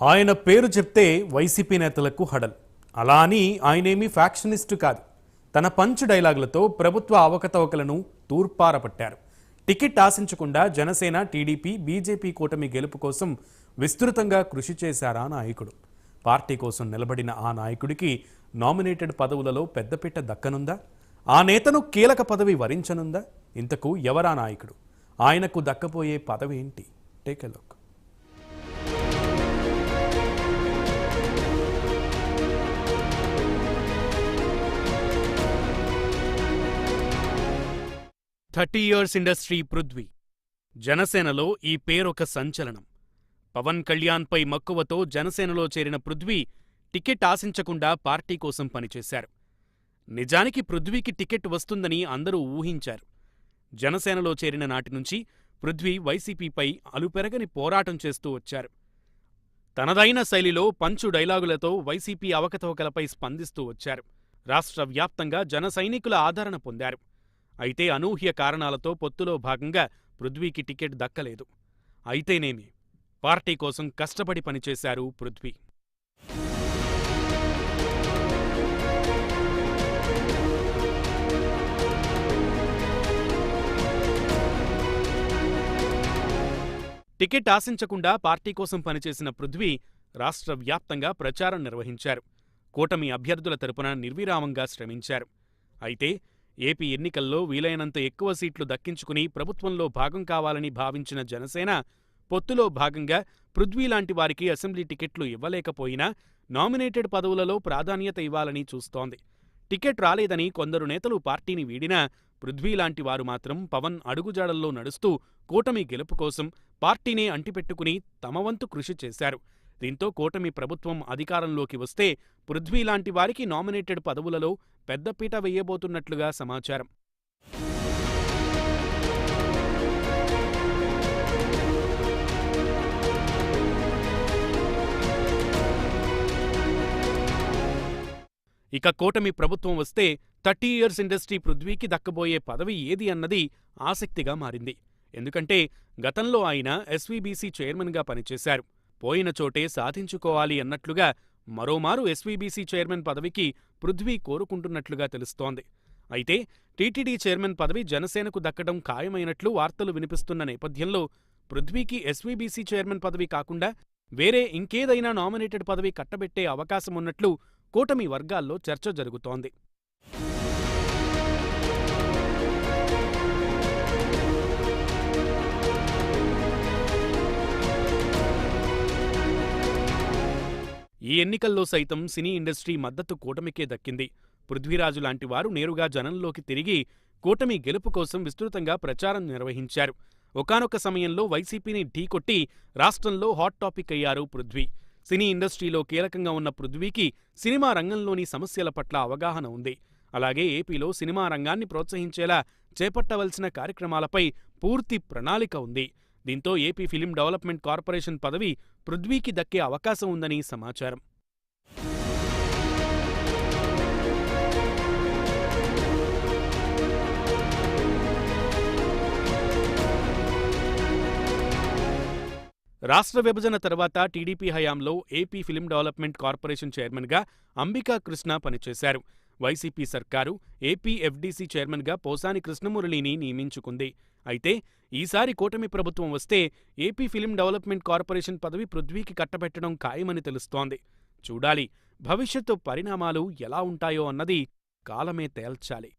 ఆయన పేరు చెప్తే వైసీపీ నేతలకు హడల్. అలా అని ఆయనేమీ ఫ్యాక్షనిస్టు కాదు. తన పంచ్ డైలాగులతో ప్రభుత్వ అవకతవకలను తూర్పారపట్టారు. టికెట్ ఆశించకుండా జనసేన, టీడీపీ, బీజేపీ కూటమి గెలుపు కోసం విస్తృతంగా కృషి చేశారా నాయకుడు. పార్టీ కోసం నిలబడిన ఆ నాయకుడికి నామినేటెడ్ పదవులలో పెద్దపీట దక్కనుందా? ఆ నేతను కీలక పదవి వరించనుందా? ఇంతకు ఎవరా నాయకుడు? ఆయనకు దక్కబోయే పదవి ఏంటి? Take a look. 30 years industry Prithvi. జనసేనలో ఈ పేరొక సంచలనం. పవన్ కళ్యాణ్పై మక్కువతో జనసేనలో చేరిన పృథ్వీ టికెట్ ఆశించకుండా పార్టీ కోసం పనిచేశారు. నిజానికి పృథ్వీకి టికెట్ వస్తుందని అందరూ ఊహించారు. జనసేనలో చేరిన నాటి నుంచి పృథ్వీ వైసీపీపై అలుపెరగని పోరాటం చేస్తూ వచ్చారు. తనదైన శైలిలో పంచు డైలాగులతో వైసీపీ అవకతవకలపై స్పందిస్తూ వచ్చారు. రాష్ట్ర వ్యాప్తంగా జన సైనికుల ఆదరణ పొందారు. అయితే అనూహ్య కారణాలతో పొత్తులో భాగంగా పృథ్వీకి టికెట్ దక్కలేదు. అయితేనేమి, పార్టీ కోసం కష్టపడి పనిచేశారు పృథ్వీ. టికెట్ ఆశించకుండా పార్టీ కోసం పనిచేసిన పృథ్వీ రాష్ట్ర వ్యాప్తంగా ప్రచారం నిర్వహించారు. కూటమి అభ్యర్థుల తరపున నిర్విరామంగా శ్రమించారు. అయితే ఏపీ ఎన్నికల్లో వీలైనంత ఎక్కువ సీట్లు దక్కించుకుని ప్రభుత్వంలో భాగం కావాలని భావించిన జనసేన పొత్తులో భాగంగా పృథ్వీ లాంటి వారికి అసెంబ్లీ టికెట్లు ఇవ్వలేకపోయినా నామినేటెడ్ పదవులలో ప్రాధాన్యత ఇవ్వాలని చూస్తోంది. టికెట్ రాలేదని కొందరు నేతలు పార్టీని వీడినా పృథ్వీ లాంటి వారు మాత్రం పవన్ అడుగుజాడల్లో నడుస్తూ కూటమి గెలుపు కోసం పార్టీనే అంటిపెట్టుకుని తమ వంతు కృషి చేశారు. దీంతో కూటమి ప్రభుత్వం అధికారంలోకి వస్తే పృథ్వీ లాంటి వారికి నామినేటెడ్ పదవులలో పెద్దపీట వేయబోతున్నట్లుగా సమాచారం. ఇక కూటమి ప్రభుత్వం వస్తే 30 years ఇండస్ట్రీ పృథ్వీకి దక్కబోయే పదవి ఏది అన్నది ఆసక్తిగా మారింది. ఎందుకంటే గతంలో ఆయన ఎస్వీబీసీ చైర్మన్గా పనిచేశారు. పోయిన చోటే సాధించుకోవాలి అన్నట్లుగా మరోమారు ఎస్వీబీసీ చైర్మన్ పదవికి పృథ్వీ కోరుకుంటున్నట్లుగా తెలుస్తోంది. అయితే టీటీడీ చైర్మన్ పదవి జనసేనకు దక్కడం ఖాయమైనట్లు వార్తలు వినిపిస్తున్న నేపథ్యంలో పృథ్వీకి ఎస్వీబీసీ చైర్మన్ పదవి కాకుండా వేరే ఇంకేదైనా నామినేటెడ్ పదవి కట్టబెట్టే అవకాశమున్నట్లు కూటమి వర్గాల్లో చర్చ జరుగుతోంది. ఈ ఎన్నికల్లో సైతం సినీ ఇండస్ట్రీ మద్దతు కూటమికే దక్కింది. పృథ్వీరాజు లాంటి వారు నేరుగా జనంలోకి తిరిగి కూటమి గెలుపు కోసం విస్తృతంగా ప్రచారం నిర్వహించారు. ఒకానొక సమయంలో వైసీపీని ఢీకొట్టి రాష్ట్రంలో హాట్ టాపిక్ అయ్యారు పృథ్వీ. సినీ ఇండస్ట్రీలో కీలకంగా ఉన్న పృథ్వీకి సినిమా రంగంలోని సమస్యల పట్ల అవగాహన ఉంది. అలాగే ఏపీలో సినిమా రంగాన్ని ప్రోత్సహించేలా చేపట్టవలసిన కార్యక్రమాలపై పూర్తి ప్రణాళిక ఉంది. దీంతో ఏపీ ఫిలిం డెవలప్మెంట్ కార్పొరేషన్ పదవి పృథ్వీకి దక్కే అవకాశం ఉందని సమాచారం. రాష్ట్ర విభజన తర్వాత టీడీపీ హయాంలో ఏపీ ఫిలిం డెవలప్మెంట్ కార్పొరేషన్ చైర్మన్గా అంబికా కృష్ణ పనిచేశారు. వైసీపీ సర్కారు ఏపీ ఎఫ్డీసీ చైర్మన్గా పోసాని కృష్ణమురళిని నియమించుకుంది. అయితే ఈసారి కూటమి ప్రభుత్వం వస్తే ఏపీ ఫిలిం డెవలప్మెంట్ కార్పొరేషన్ పదవి పృథ్వీకి కట్టబెట్టడం ఖాయమని తెలుస్తోంది. చూడాలి, భవిష్యత్తు పరిణామాలు ఎలా ఉంటాయో అన్నది కాలమే తేల్చాలి.